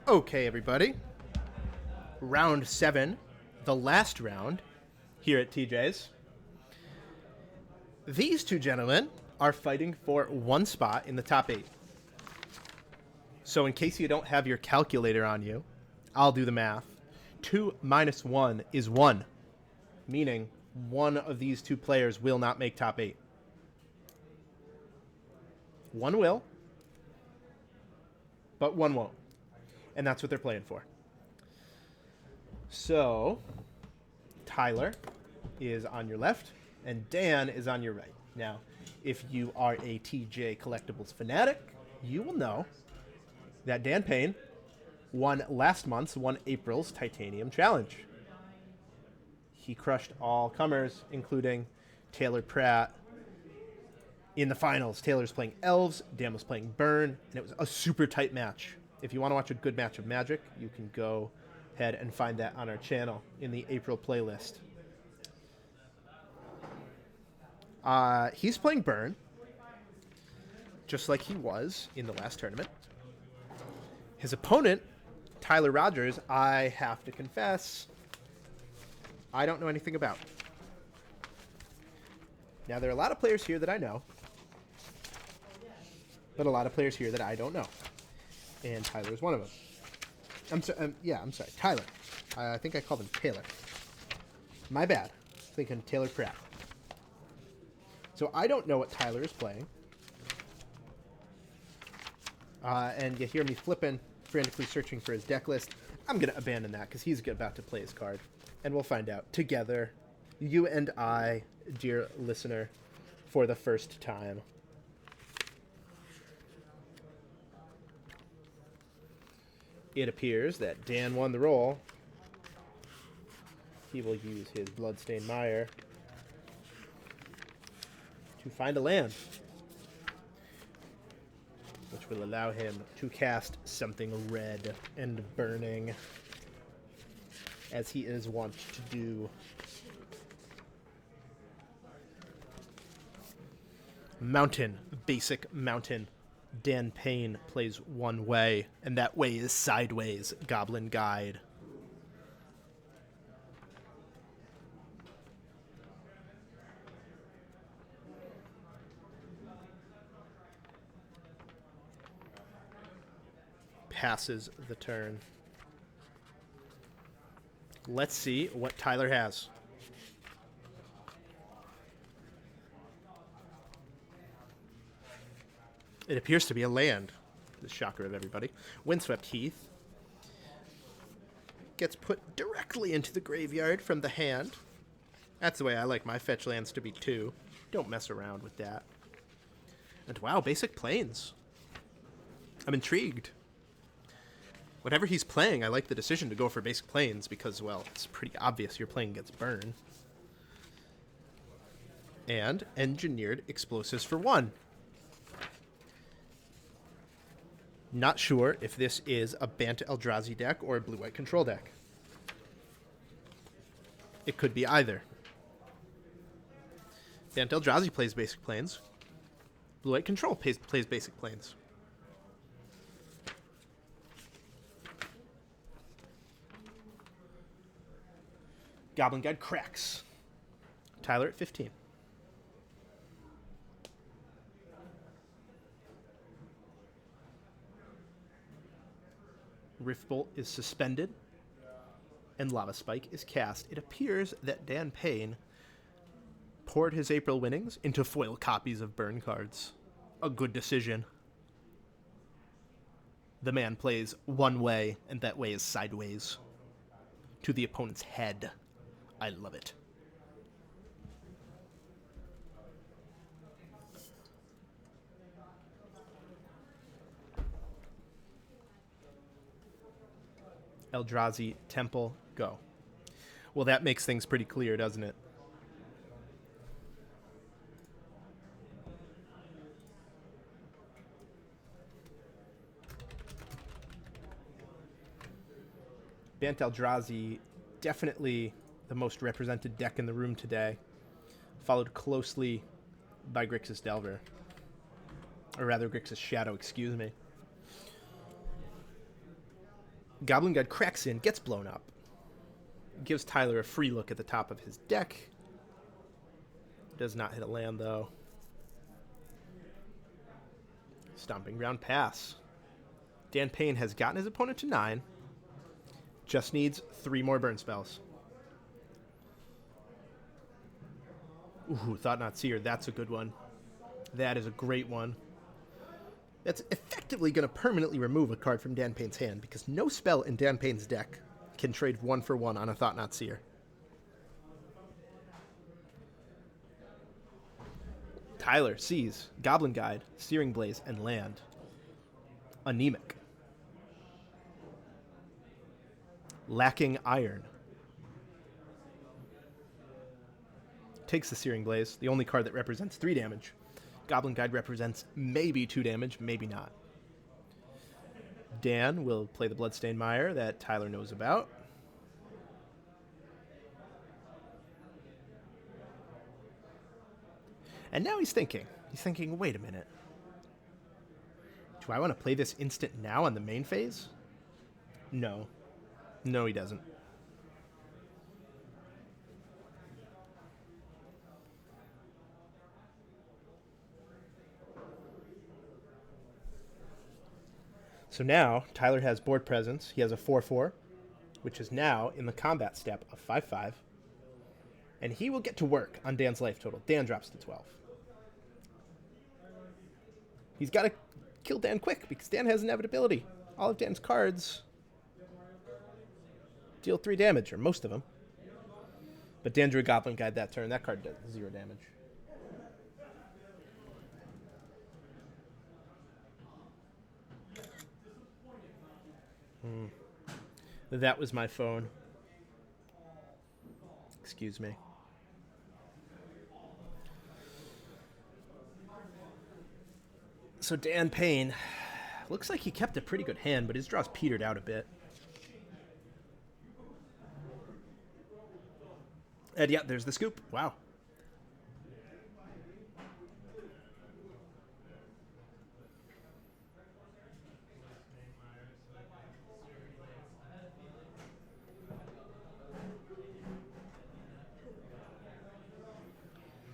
Okay, everybody. Round 7, the last round here at TJ's. These two gentlemen are fighting for one spot in the top 8. So in case you don't have your calculator on you, I'll do the math. 2 minus 1 is 1, meaning one of these two players will not make top 8. One will, but one won't. And that's what they're playing for. So, Tyler is on your left, and Dan is on your right. Now, if you are a TJ Collectibles fanatic, you will know that Dan Paine won April's Titanium Challenge. He crushed all comers, including Taylor Pratt. In the finals, Taylor's playing Elves, Dan was playing Burn, and it was a super tight match. If you want to watch a good match of Magic, you can go ahead and find that on our channel in the April playlist. He's playing Burn, just like he was in the last tournament. His opponent, Tyler Rogers, I have to confess, I don't know anything about. Now, there are a lot of players here that I know, but a lot of players here that I don't know. And Tyler is one of them. I'm sorry, Tyler. I think I called him Taylor. My bad. Thinking Taylor Pratt. So I don't know what Tyler is playing. And you hear me flipping, frantically searching for his deck list. I'm going to abandon that because he's about to play his card. And we'll find out together, you and I, dear listener, for the first time. It appears that Dan won the roll. He will use his Bloodstained Mire to find a land, which will allow him to cast something red and burning, as he is wont to do. Mountain, basic mountain. Dan Paine plays one way, and that way is Sideways, Goblin Guide. Passes the turn. Let's see what Tyler has. It appears to be a land. The shocker of everybody. Windswept Heath gets put directly into the graveyard from the hand. That's the way I like my fetch lands to be too. Don't mess around with that. And wow, Basic Plains. I'm intrigued. Whatever he's playing, I like the decision to go for Basic Plains because, well, it's pretty obvious you're playing against Burn. And Engineered Explosives for 1. Not sure if this is a Bant Eldrazi deck or a blue-white control deck. It could be either. Bant Eldrazi plays Basic Plains. Blue-white control plays Basic Plains. Goblin Guide cracks. Tyler at 15. Riftbolt is suspended, and Lava Spike is cast. It appears that Dan Paine poured his April winnings into foil copies of Burn cards. A good decision. The man plays one way, and that way is Sideways. To the opponent's head. I love it. Eldrazi, Temple, go. Well, that makes things pretty clear, doesn't it? Bant Eldrazi, definitely the most represented deck in the room today, followed closely by Grixis Delver. Or rather, Grixis Shadow, excuse me. Goblin Guide cracks in, gets blown up. Gives Tyler a free look at the top of his deck. Does not hit a land, though. Stomping Ground pass. Dan Paine has gotten his opponent to 9. Just needs 3 more burn spells. Ooh, Thought-Knot Seer. That's a good one. That is a great one. That's effectively going to permanently remove a card from Dan Payne's hand because no spell in Dan Payne's deck can trade 1-for-1 on a Thought-Knot Seer. Tyler sees Goblin Guide, Searing Blaze, and land. Anemic. Lacking Iron. Takes the Searing Blaze, the only card that represents 3 damage. Goblin Guide represents maybe 2 damage, maybe not. Dan will play the Bloodstained Mire that Tyler knows about. And now he's thinking. He's thinking, wait a minute. Do I want to play this instant now on the main phase? No. No, he doesn't. So now, Tyler has board presence. He has a 4/4, which is now in the combat step of 5/5. And he will get to work on Dan's life total. Dan drops to 12. He's got to kill Dan quick because Dan has inevitability. All of Dan's cards deal 3 damage, or most of them. But Dan drew a Goblin Guide that turn. That card does 0 damage. That was my phone. Excuse me. So Dan Paine, looks like he kept a pretty good hand, but his draws petered out a bit. And yeah, there's the scoop. Wow.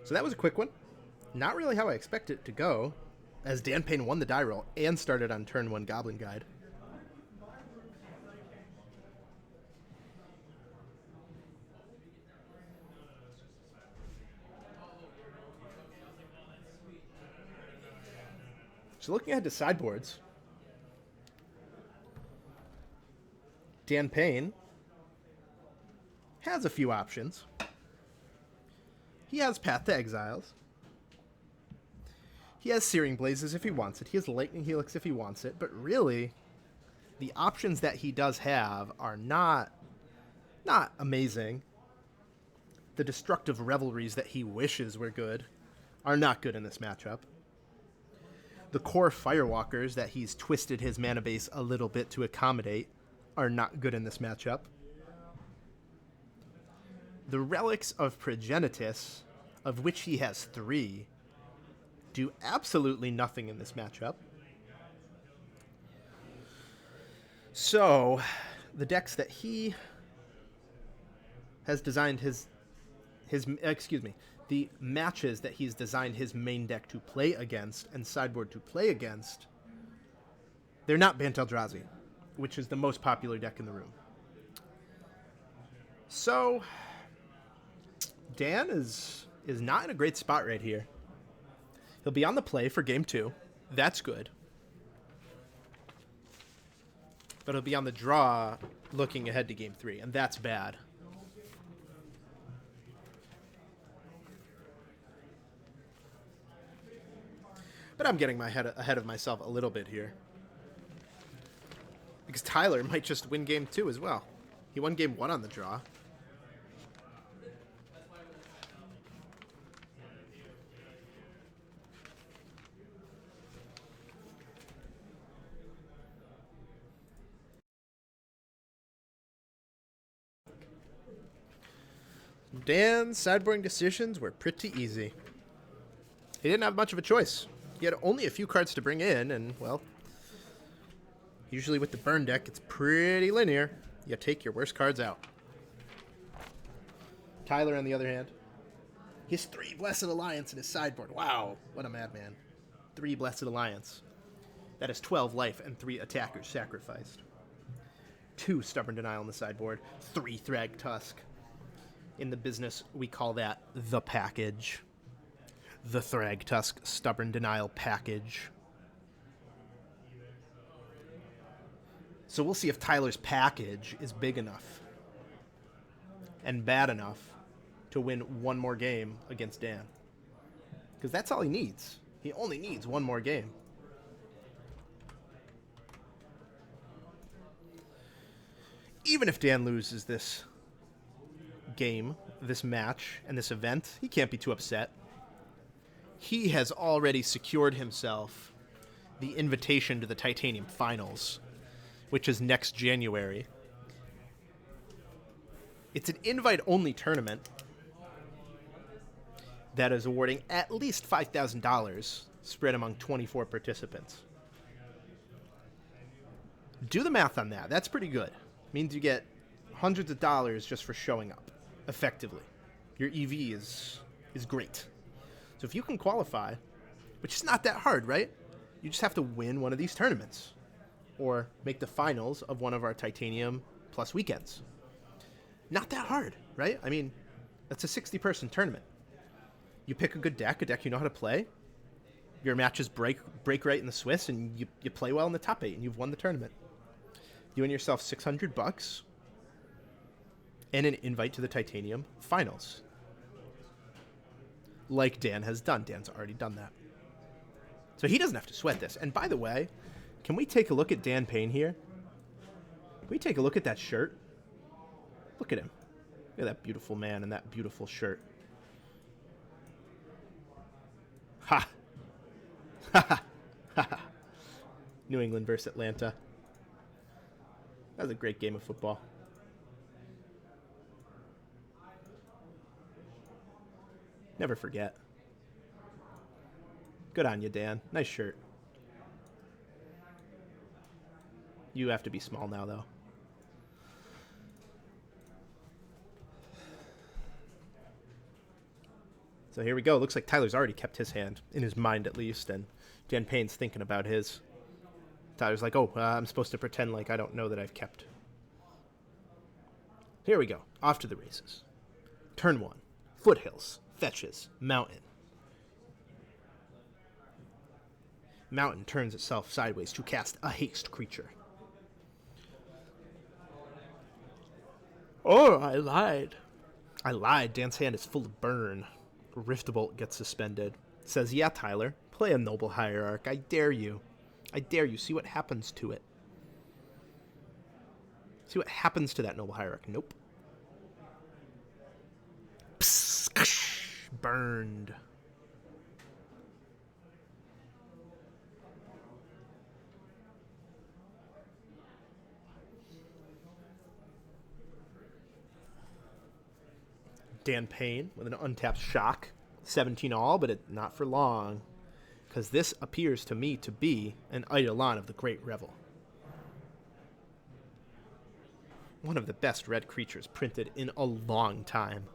So that was a quick one. Not really how I expected it to go, as Dan Paine won the die roll and started on turn 1 Goblin Guide. So looking ahead to sideboards, Dan Paine has a few options. He has Path to Exiles. He has Searing Blazes if he wants it. He has Lightning Helix if he wants it. But really, the options that he does have are not amazing. The Destructive Revelries that he wishes were good are not good in this matchup. The core Firewalkers that he's twisted his mana base a little bit to accommodate are not good in this matchup. The Relics of Progenitus, of which he has 3, do absolutely nothing in this matchup. So, the decks that he has designed the matches that he's designed his main deck to play against and sideboard to play against, they're not Bant Eldrazi, which is the most popular deck in the room. So, Dan is not in a great spot right here. He'll be on the play for game 2. That's good. But he'll be on the draw looking ahead to game 3, and that's bad. But I'm getting ahead of myself a little bit here. Because Tyler might just win game 2 as well. He won game 1 on the draw. Dan's sideboarding decisions were pretty easy. He didn't have much of a choice. He had only a few cards to bring in, and, well, Usually with the burn deck, it's pretty linear. You take your worst cards out. Tyler, on the other hand, he has 3 Blessed Alliance in his sideboard. Wow, what a madman. 3 Blessed Alliance. That is 12 life and 3 attackers sacrificed. 2 Stubborn Denial in the sideboard. 3 Thrag Tusk. In the business, we call that the package. The Thrag Tusk Stubborn Denial package. So we'll see if Tyler's package is big enough and bad enough to win one more game against Dan. Because that's all he needs. He only needs one more game. Even if Dan loses this game, this match, and this event, he can't be too upset. He has already secured himself the invitation to the Titanium Finals, which is next January. It's an invite-only tournament that is awarding at least $5,000 spread among 24 participants. Do the math on that. That's pretty good. Means you get hundreds of dollars just for showing up, effectively. Your EV is great. So if you can qualify, which is not that hard, right? You just have to win one of these tournaments or make the finals of one of our Titanium Plus weekends. Not that hard, right? I mean, that's a 60-person tournament. You pick a good deck, a deck you know how to play. Your matches break right in the Swiss, and you play well in the top 8, and you've won the tournament. You win yourself $600 and an invite to the Titanium Finals. Like Dan has done. Dan's already done that. So he doesn't have to sweat this. And by the way, can we take a look at Dan Paine here? Can we take a look at that shirt? Look at him. Look at that beautiful man in that beautiful shirt. Ha! Ha ha! Ha ha! New England versus Atlanta. That was a great game of football. Never forget. Good on you, Dan. Nice shirt. You have to be small now, though. So here we go. Looks like Tyler's already kept his hand, in his mind at least, and Dan Payne's thinking about his. Tyler's like, I'm supposed to pretend like I don't know that I've kept. Here we go. Off to the races. Turn 1. Foothills. Fetches. Mountain. Mountain turns itself sideways to cast a haste creature. Oh, I lied. I lied. Dan's hand is full of burn. Riftbolt gets suspended. Says, yeah, Tyler, play a Noble Hierarch. I dare you. I dare you. See what happens to it. See what happens to that Noble Hierarch. Nope. Psst, burned. Dan Paine with an untapped shock. 17 all, but not for long. Because this appears to me to be an Eidolon of the Great Revel. One of the best red creatures printed in a long time.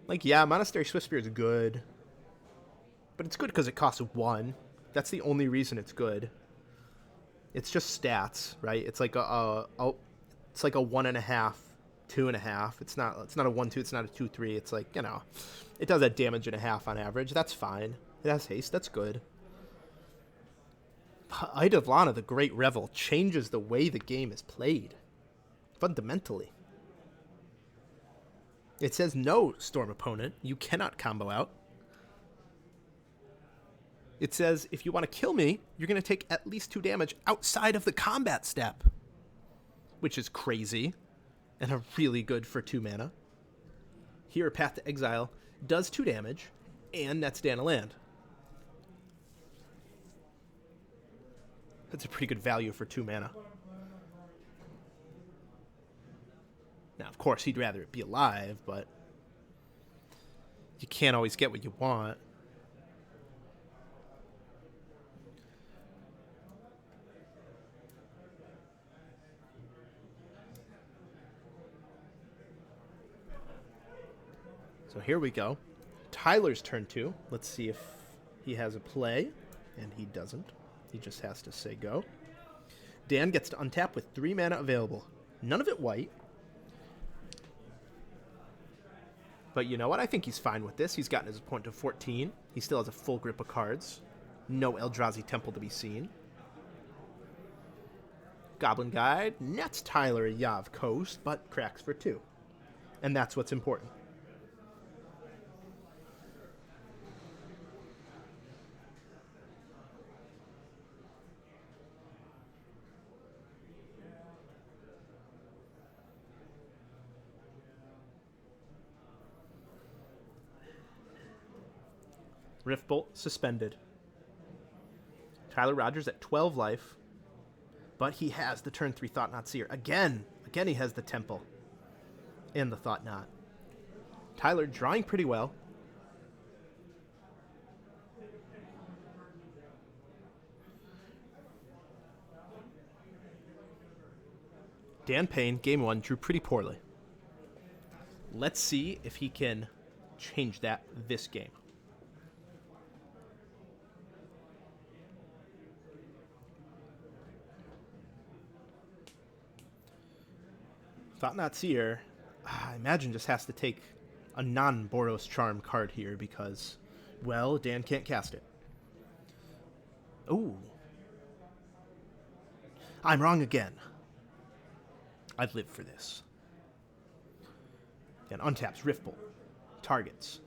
Like, yeah, Monastery Swiftspear is good. But it's good because it costs 1. That's the only reason it's good. It's just stats, right? It's like it's like a 1.5, 2.5. It's not a 1-2. It's not a 2-3. It's like, it does that damage and a half on average. That's fine. It has haste. That's good. Eidolon of the Great Revel changes the way the game is played, fundamentally. It says no, Storm opponent. You cannot combo out. It says if you want to kill me, you're going to take at least 2 damage outside of the combat step, which is crazy and a really good for 2 mana. Here, Path to Exile does 2 damage, and nets Dan a land. That's a pretty good value for 2 mana. Now, of course, he'd rather it be alive, but you can't always get what you want. So here we go. Tyler's turn 2. Let's see if he has a play. And he doesn't. He just has to say go. Dan gets to untap with 3 mana available. None of it white. But you know what? I think he's fine with this. He's gotten his opponent to 14. He still has a full grip of cards. No Eldrazi Temple to be seen. Goblin Guide nets Tyler a Yav Coast, but cracks for 2. And that's what's important. Riftbolt suspended. Tyler Rogers at 12 life. But he has the turn 3 Thought-Knot Seer. Again he has the Temple. And the Thought-Knot. Tyler drawing pretty well. Dan Paine, game 1, drew pretty poorly. Let's see if he can change that this game. Thought-Knot Seer, I imagine, just has to take a non-Boros Charm card here because, well, Dan can't cast it. Ooh. I'm wrong again. I've lived for this. Dan untaps Riftbolt. Targets.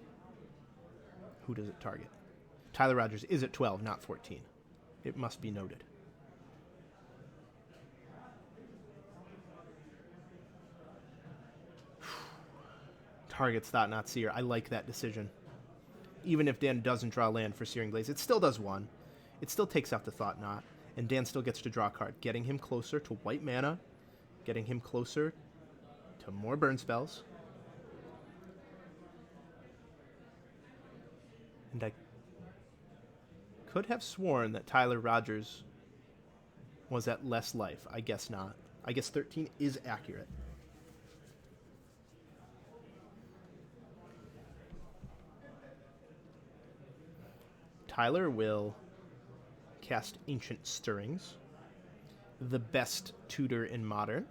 Who does it target? Tyler Rogers is at 12, not 14. It must be noted. Targets Thought-Knot Seer. I like that decision. Even if Dan doesn't draw land for Searing Blaze, it still does 1. It still takes out the Thought-Knot, and Dan still gets to draw a card, getting him closer to white mana, getting him closer to more burn spells. And I could have sworn that Tyler Rogers was at less life. I guess not. I guess 13 is accurate. Tyler will cast Ancient Stirrings, the best tutor in Modern,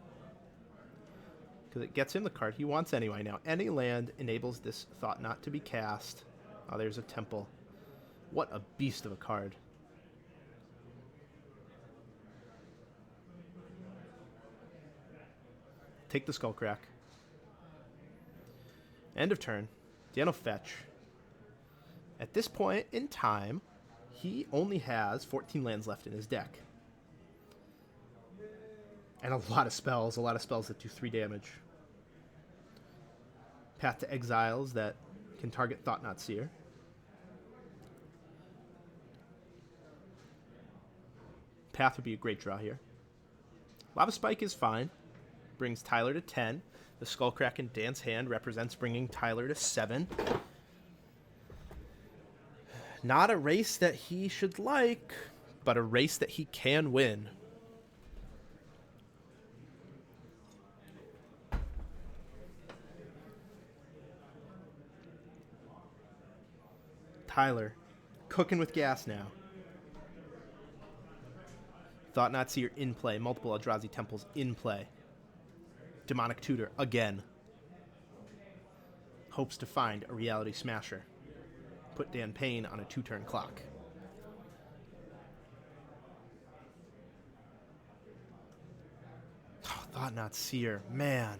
because it gets him the card he wants anyway. Now, any land enables this Thought-Knot to be cast. Oh, there's a Temple. What a beast of a card. Take the Skullcrack. End of turn. Dan will fetch. At this point in time, he only has 14 lands left in his deck. And a lot of spells that do 3 damage. Path to Exiles that can target Thought-Knot Seer. Path would be a great draw here. Lava Spike is fine. Brings Tyler to 10. The Skullcrack in Dan's hand represents bringing Tyler to 7. Not a race that he should like, but a race that he can win. Tyler, cooking with gas now. Thought-Knot Seer in play. Multiple Eldrazi Temples in play. Demonic Tutor again. Hopes to find a Reality Smasher. Put Dan Paine on a 2-turn clock. Oh, Thought-Knot Seer. Man.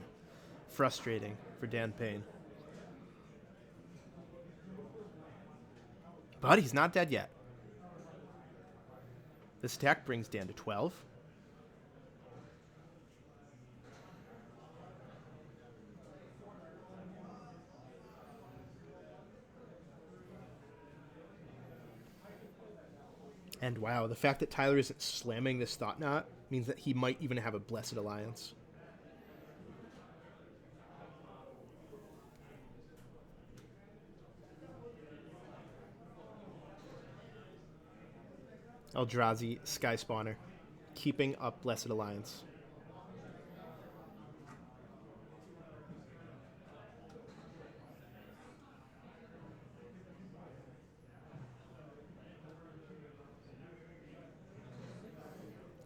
Frustrating for Dan Paine. But he's not dead yet. This attack brings Dan to 12. And wow, the fact that Tyler isn't slamming this Thought-Knot means that he might even have a Blessed Alliance. Eldrazi, Sky Spawner, keeping up Blessed Alliance.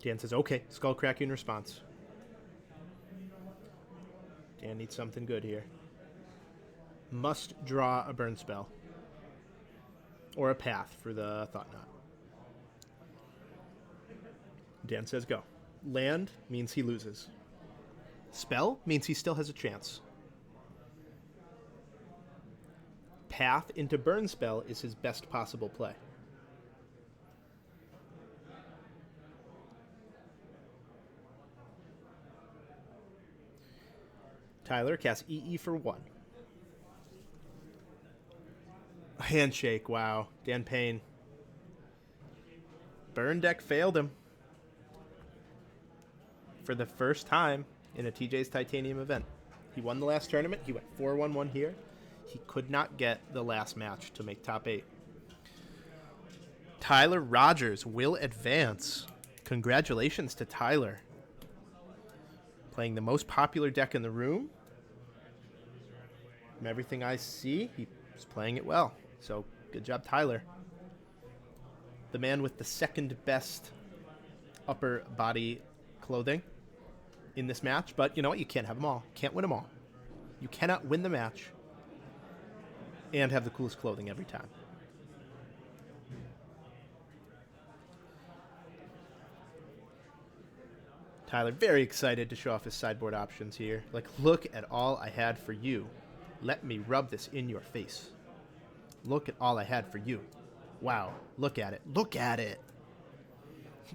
Dan says, okay, Skullcrack in response. Dan needs something good here. Must draw a burn spell. Or a path for the Thought-Knot. Dan says go. Land means he loses. Spell means he still has a chance. Path into burn spell is his best possible play. Tyler casts EE for 1. A handshake, wow. Dan Paine. Burn deck failed him. For the first time in a TJ's Titanium event. He won the last tournament. He went 4-1-1 here. He could not get the last match to make top 8. Tyler Rogers will advance. Congratulations to Tyler. Playing the most popular deck in the room. From everything I see, he's playing it well. So, good job, Tyler. The man with the second best upper body clothing in this match. But you know what? You can't have them all. Can't win them all. You cannot win the match and have the coolest clothing every time. Tyler, very excited to show off his sideboard options here. Like, look at all I had for you. Let me rub this in your face. Look at all I had for you. Wow, look at it. Look at it.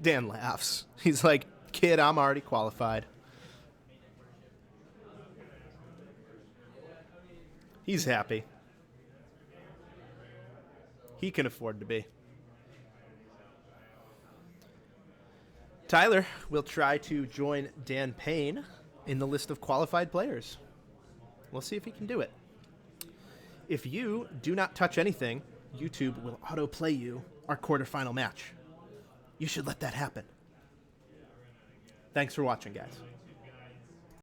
Dan laughs. He's like, kid, I'm already qualified. He's happy. He can afford to be. Tyler will try to join Dan Paine in the list of qualified players. We'll see if he can do it. If you do not touch anything, YouTube will autoplay you our quarterfinal match. You should let that happen. Thanks for watching, guys.